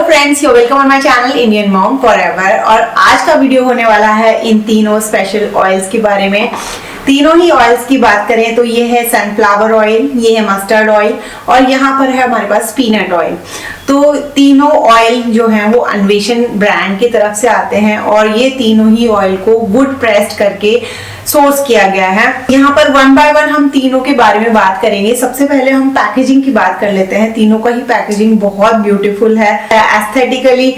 Friends, you welcome on my channel Indian mom forever. और आज का वीडियो होने वाला है इन तीनों स्पेशल ऑयल्स के बारे में। तीनों ही ऑयल्स की बात करें तो ये है सनफ्लावर ऑयल, ये है मस्टर्ड ऑयल और यहाँ पर है हमारे पास पीनट ऑयल। तो तीनों ऑयल जो हैं वो अन्वेषण ब्रांड की तरफ से आते हैं और ये तीनों ही ऑयल को वुड प्रेस्ड करके सोर्स किया गया है। यहाँ पर वन बाय वन हम तीनों के बारे में बात करेंगे। सबसे पहले हम पैकेजिंग की बात कर लेते हैं। तीनों का ही पैकेजिंग बहुत ब्यूटीफुल है। एस्थेटिकली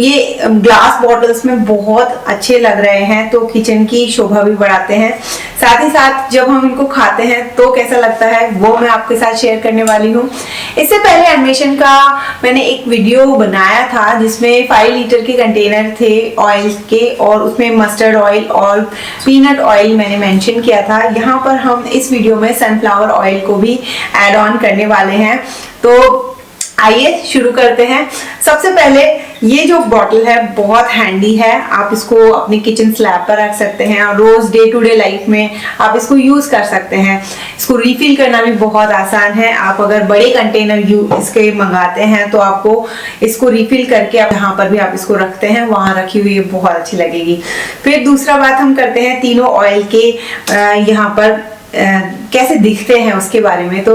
ये ग्लास बॉटल्स में बहुत अच्छे लग रहे हैं, तो किचन की शोभा भी बढ़ाते हैं। साथ ही साथ जब हम इनको खाते हैं तो कैसा लगता है वो मैं आपके साथ शेयर करने वाली हूँ। इससे पहले अन्वेषण का मैंने एक वीडियो बनाया था जिसमें 5 लीटर के कंटेनर थे ऑयल के और उसमें मस्टर्ड ऑयल और पीनट ऑयल मैंने मेंशन किया था। यहाँ पर हम इस वीडियो में सनफ्लावर ऑयल को भी ऐड ऑन करने वाले हैं। तो आइए शुरू करते हैं। सबसे पहले ये जो बॉटल है बहुत हैंडी है। आप इसको अपनी किचन स्लैब पर रख सकते हैं और रोज डे टू डे लाइफ में आप इसको यूज कर सकते हैं। इसको रिफिल करना भी बहुत आसान है। आप अगर बड़े कंटेनर इसके मंगाते हैं तो आपको इसको रिफिल करके आप यहाँ पर भी आप इसको रखते हैं, वहां रखी हुई बहुत अच्छी लगेगी। फिर दूसरा बात हम करते हैं तीनों ऑयल के यहाँ पर कैसे दिखते हैं उसके बारे में। तो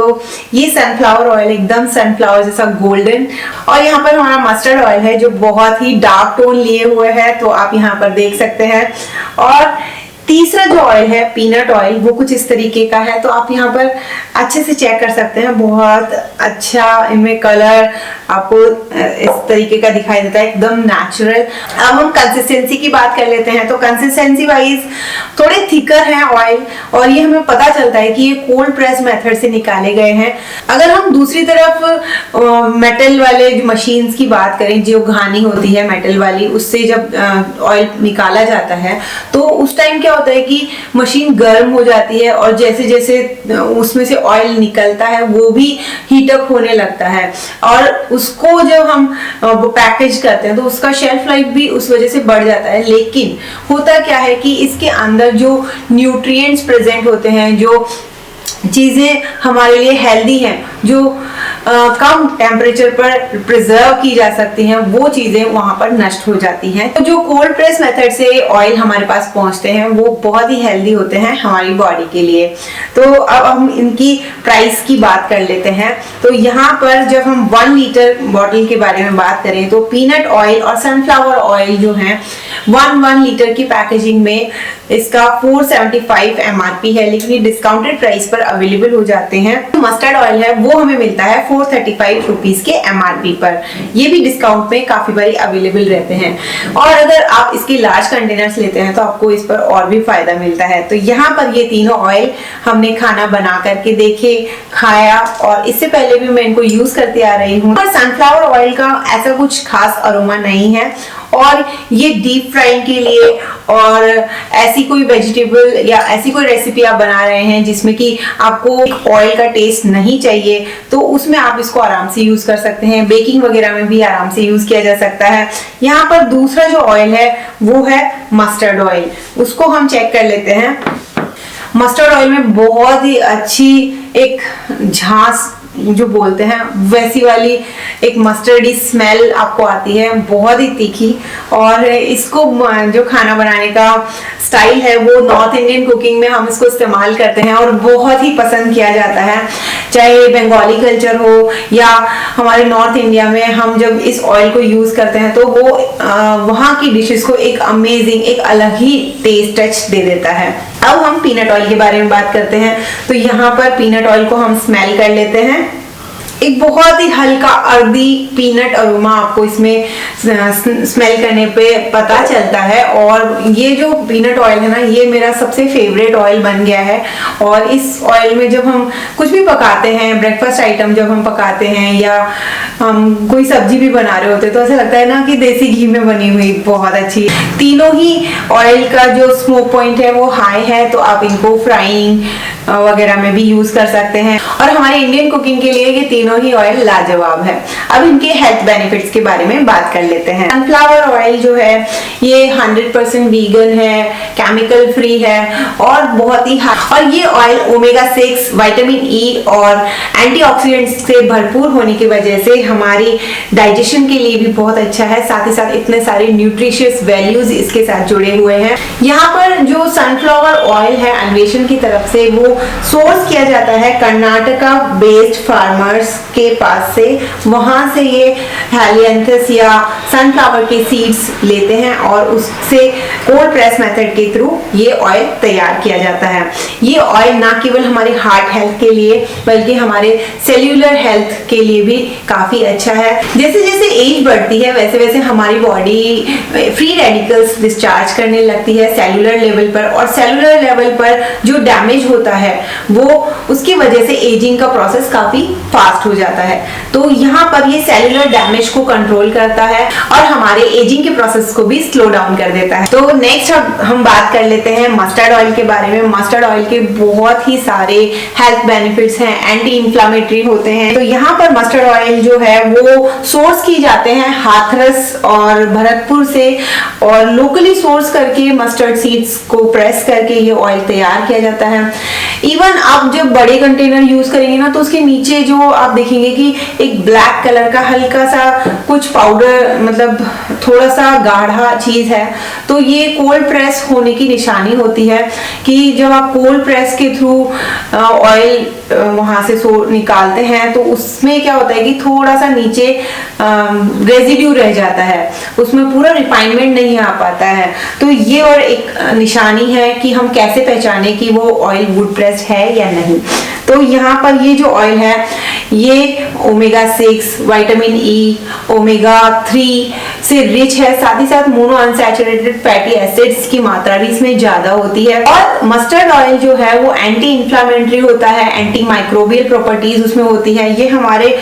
ये सनफ्लावर ऑयल एकदम सनफ्लावर जैसा गोल्डन, और यहाँ पर हमारा मस्टर्ड ऑयल है जो बहुत ही डार्क टोन लिए हुए है, तो आप यहाँ पर देख सकते हैं। और तीसरा जो ऑयल है पीनट ऑयल वो कुछ इस तरीके का है, तो आप यहाँ पर अच्छे से चेक कर सकते हैं। बहुत अच्छा इनमें कलर आपको इस तरीके का दिखाई देता है, एकदम नेचुरल। अब हम कंसिस्टेंसी की बात कर लेते हैं। तो कंसिस्टेंसी वाइज थोड़े थिकर हैं ऑयल और ये हमें पता चलता है कि ये कोल्ड प्रेस मेथड से निकाले गए हैं। अगर हम दूसरी तरफ मेटल वाले जो मशीन्स की बात करें, जो घानी होती है मेटल वाली, उससे जब ऑयल निकाला जाता है तो उस टाइम क्या होता है कि मशीन गर्म हो जाती है और जैसे जैसे उसमें से ऑयल निकलता है वो भी हीटअप होने लगता है और उसको जब हम पैकेज करते हैं तो उसका शेल्फ लाइफ भी उस वजह से बढ़ जाता है। लेकिन होता क्या है कि इसके अंदर जो न्यूट्रिएंट्स प्रेजेंट होते हैं, जो चीजें हमारे लिए हेल्दी हैं, जो कम टेम्परेचर पर प्रिजर्व की जा सकती हैं, वो चीजें वहां पर नष्ट हो जाती हैं। तो जो कोल्ड प्रेस मेथड से ऑयल हमारे पास पहुंचते हैं वो बहुत ही हेल्दी होते हैं हमारी बॉडी के लिए। तो अब हम इनकी प्राइस की बात कर लेते हैं। तो यहाँ पर जब हम 1 लीटर बॉटल के बारे में बात करें तो पीनट ऑयल और सनफ्लावर ऑयल जो है 1 लीटर की पैकेजिंग में इसका 475 MRP है, लेकिन ये डिस्काउंटेड प्राइस पर अवेलेबल हो जाते हैं। मस्टर्ड ऑयल है वो हमें मिलता है 435 रुपीज के MRP पर। ये भी डिस्काउंट में काफी बारी अवेलेबल रहते हैं और अगर आप इसके लार्ज कंटेनर्स लेते हैं तो आपको इस पर और भी फायदा मिलता है। तो यहाँ पर ये तीनों ऑयल हमने खाना बना करके देखे, खाया और इससे पहले भी मैं इनको यूज करती आ रही हूँ। और सनफ्लावर ऑयल का ऐसा कुछ खास अरोमा नहीं है और ये डीप फ्राइंग के लिए और ऐसी कोई वेजिटेबल या ऐसी कोई रेसिपी आप बना रहे हैं जिसमें कि आपको ऑयल का टेस्ट नहीं चाहिए तो उसमें आप इसको आराम से यूज कर सकते हैं। बेकिंग वगैरह में भी आराम से यूज किया जा सकता है। यहाँ पर दूसरा जो ऑयल है वो है मस्टर्ड ऑयल, उसको हम चेक कर लेते हैं। मस्टर्ड ऑयल में बहुत ही अच्छी एक झांस जो बोलते हैं वैसी वाली एक मस्टर्डी स्मेल आपको आती है, बहुत ही तीखी। और इसको जो खाना बनाने का स्टाइल है वो नॉर्थ इंडियन कुकिंग में हम इसको इस्तेमाल करते हैं और बहुत ही पसंद किया जाता है। चाहे बंगाली कल्चर हो या हमारे नॉर्थ इंडिया में हम जब इस ऑयल को यूज करते हैं तो वो वहाँ की डिशेस को एक अमेजिंग, एक अलग ही टेस्ट टच दे देता है। अब हम पीनट ऑयल के बारे में बात करते हैं। तो यहाँ पर पीनट ऑयल को हम स्मेल कर लेते हैं। एक बहुत ही हल्का अर्दी पीनट अरोमा आपको इसमें स्मेल करने पे पता चलता है। और ये जो पीनट ऑयल है ना, ये मेरा सबसे फेवरेट ऑयल बन गया है। और इस ऑयल में जब हम कुछ भी पकाते हैं, ब्रेकफास्ट आइटम जब हम पकाते हैं या हम कोई सब्जी भी बना रहे होते हैं तो ऐसा लगता है ना कि देसी घी में बनी हुई बहुत अच्छी। तीनों ही ऑयल का जो स्मोक पॉइंट है वो हाई है, तो आप इनको फ्राइंग वगैरह में भी यूज कर सकते हैं और हमारे इंडियन कुकिंग के लिए ये तीनों ही ऑयल लाजवाब है। अब इनके हेल्थ बेनिफिट्स के बारे में बात कर लेते हैं। सनफ्लावर ऑयल जो है ये 100% वीगन है, केमिकल फ्री है और बहुत ही और ये ऑयल ओमेगा 6, विटामिन ई और एंटीऑक्सीडेंट्स से भरपूर होने की वजह से हमारी डाइजेशन के लिए भी बहुत अच्छा है। साथ ही साथ इतने सारे न्यूट्रिशियस वैल्यूज इसके साथ जुड़े हुए हैं। यहाँ पर जो सनफ्लावर ऑयल है अन्वेषण की तरफ से वो सोर्स किया जाता है कर्नाटका बेस्ड फार्मर्स के पास से। वहां से ये हेलियंथस या सनफ्लावर के सीड्स लेते हैं और उससे कोल्ड प्रेस मेथड के थ्रू ये ऑयल तैयार किया जाता है। ये ऑयल ना केवल हमारे हार्ट हेल्थ के लिए बल्कि हमारे सेल्यूलर हेल्थ के लिए भी काफी अच्छा है। जैसे जैसे एज बढ़ती है वैसे वैसे हमारी बॉडी फ्री रेडिकल्स डिस्चार्ज करने लगती है सेल्यूलर लेवल पर, और सेल्यूलर लेवल पर जो डैमेज होता है वो उसकी वजह से एजिंग का प्रोसेस काफी फास्ट हो जाता है। तो यहाँ पर ये सेल्यूलर डैमेज को कंट्रोल करता है और हमारे एजिंग के प्रोसेस को भी स्लो डाउन कर देता है। तो नेक्स्ट हम बात कर लेते हैं मस्टर्ड ऑयल के बारे में। मस्टर्ड ऑयल के बहुत ही सारे हेल्थ बेनिफिट्स हैं, एंटी इंफ्लेमेटरी होते हैं। तो यहाँ पर मस्टर्ड ऑयल जो है वो सोर्स की जाते हैं हाथरस और भरतपुर से, और लोकली सोर्स करके मस्टर्ड सीड्स को प्रेस करके ये ऑयल तैयार किया जाता है। इवन आप जब बड़े कंटेनर यूज करेंगे ना तो उसके नीचे जो आप देखेंगे कि एक ब्लैक कलर का हल्का सा कुछ पाउडर, मतलब थोड़ा सा गाढ़ा चीज है, तो ये कोल्ड प्रेस होने की निशानी होती है कि जब आप कोल्ड प्रेस के थ्रू ऑयल वहां से निकालते हैं तो उसमें क्या होता है कि थोड़ा सा नीचे रेजिड्यू रह जाता है, उसमें पूरा रिफाइनमेंट नहीं आ पाता है। तो ये और एक निशानी है कि हम कैसे पहचाने कि वो ऑयल वुड प्रेस्ड है या नहीं। तो यहाँ पर ये जो ऑयल है ये ओमेगा 6, विटामिन ई, ओमेगा 3 से रिच है। साथ ही साथ मोनो अनसैचुरेटेड फैटी एसिड्स की मात्रा भी इसमें ज्यादा होती है। और मस्टर्ड ऑयल जो है वो एंटी इंफ्लेमेटरी होता है, एंटी माइक्रोबियल प्रॉपर्टीज उसमें होती है। ये हमारे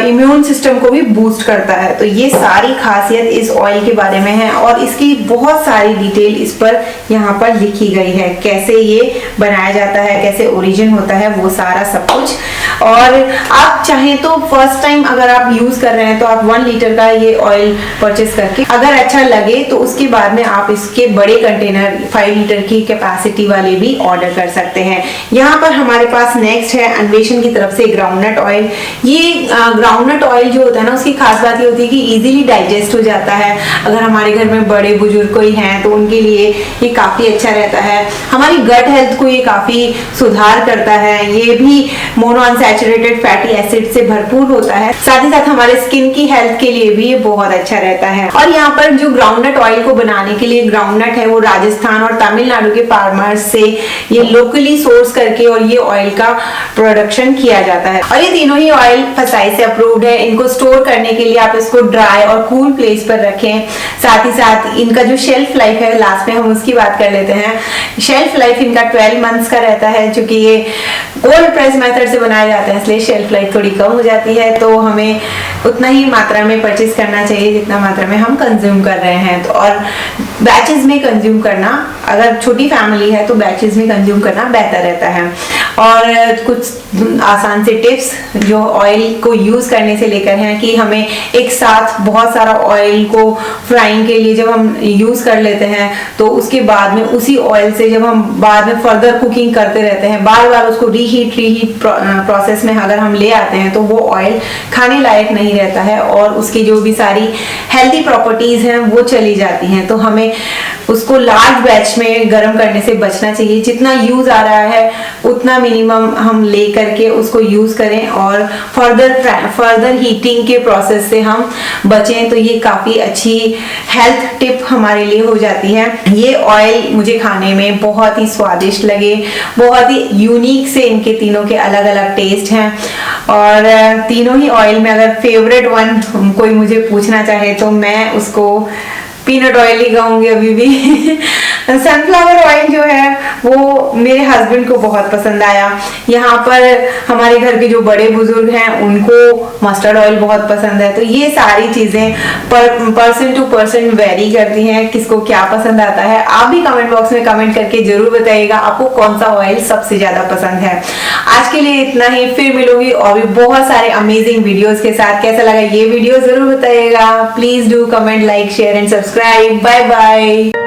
इम्यून सिस्टम को भी बूस्ट करता है। तो ये सारी खासियत इस ऑयल के बारे में है और इसकी बहुत सारी डिटेल इस पर यहाँ पर लिखी गई है, कैसे ये बनाया जाता है, कैसे ओरिजिन होता है, वो सारा सब कुछ। और आप चाहें तो फर्स्ट टाइम अगर आप यूज कर रहे हैं तो आप 1 लीटर का ये ऑयल परचेस करके अगर अच्छा लगे तो उसके बाद में आप इसके बड़े कंटेनर 5 लीटर की कैपेसिटी वाले भी ऑर्डर कर सकते हैं। यहाँ पर हमारे पास नेक्स्ट है अन्वेषण की तरफ से ग्राउंडनट ऑयल। ये ग्राउंडनट ऑयल जो होता है ना उसकी खास बात ये होती है कि इजीली डाइजेस्ट हो जाता है। अगर हमारे घर में बड़े बुजुर्ग कोई हैं तो उनके लिए ये काफी अच्छा रहता है। हमारी गट हेल्थ को ये काफी सुधार करता है। ये भी मोनो अनसैचुरेटेड फैटी एसिड से भरपूर होता है। साथ ही साथ हमारे स्किन की हेल्थ के लिए भी ये बहुत अच्छा रहता है। और यहाँ पर जो ग्राउंडनट ऑयल को बनाने के लिए ग्राउंडनट है वो राजस्थान और तमिलनाडु के फार्मर्स से ये लोकली सोर्स करके और ये ऑयल का प्रोडक्शन किया जाता है। और ये तीनों ही ऑयल FSSAI से अप्रूव्ड है। इनको स्टोर करने के लिए आप इसको ड्राई और कूल प्लेस पर रखें। साथ ही साथ इनका जो शेल्फ लाइफ है, लास्ट में हम उसकी बात कर लेते हैं। शेल्फ लाइफ इनका 12 मंथ्स का रहता है। चूंकि ये कोल्ड प्रेस मेथड से बनाए जाते हैं इसलिए शेल्फ लाइफ थोड़ी कम हो जाती है। तो हमें उतना ही मात्रा में परचेज करना चाहिए जितना मात्रा में हम कंज्यूम कर रहे हैं। तो और बैचेस में कंज्यूम करना, अगर छोटी फैमिली है तो बैचेस में कंज्यूम करना बेहतर रहता है। और कुछ आसान से टिप्स जो ऑयल को यूज करने से लेकर हैं कि हमें एक साथ बहुत सारा ऑयल को फ्राइंग के लिए जब हम यूज कर लेते हैं तो उसके बाद में उसी ऑयल से जब हम बाद में फर्दर कुकिंग करते रहते हैं, बार बार उसको रीहीट प्रोसेस में अगर हम ले आते हैं तो वो ऑयल खाने लायक नहीं रहता है और उसकी जो भी सारी हेल्दी प्रॉपर्टीज हैं वो चली जाती हैं। तो हमें उसको लार्ज बैच में गर्म करने से बचना चाहिए। जितना यूज आ रहा है उतना मिनिमम हम ले करके उसको यूज करें और फर्दर हीटिंग के प्रोसेस से हम बचें। तो ये काफी अच्छी हेल्थ टिप हमारे लिए हो जाती है। ये ऑयल मुझे खाने में बहुत ही स्वादिष्ट लगे, बहुत ही यूनिक से इनके तीनों के अलग अलग टेस्ट हैं। और तीनों ही ऑयल में अगर फेवरेट वन कोई मुझे पूछना चाहे तो मैं उसको पीनट ऑयल ही कहूंगी अभी भी। सनफ्लावर ऑयल जो है वो मेरे हस्बैंड को बहुत पसंद आया। यहाँ पर हमारे घर के जो बड़े बुजुर्ग हैं उनको मस्टर्ड ऑयल बहुत पसंद है। तो ये सारी चीजें पर्सन टू पर्सन वेरी करती हैं, किसको क्या पसंद आता है। आप भी कमेंट बॉक्स में कमेंट करके जरूर बताइएगा आपको कौन सा ऑयल सबसे ज्यादा पसंद है। आज के लिए इतना ही, फिर मिलूंगी और भी बहुत सारे अमेजिंग वीडियोस के साथ। कैसा लगा ये वीडियो जरूर बताइएगा। Please do comment, like, share and subscribe. Bye bye.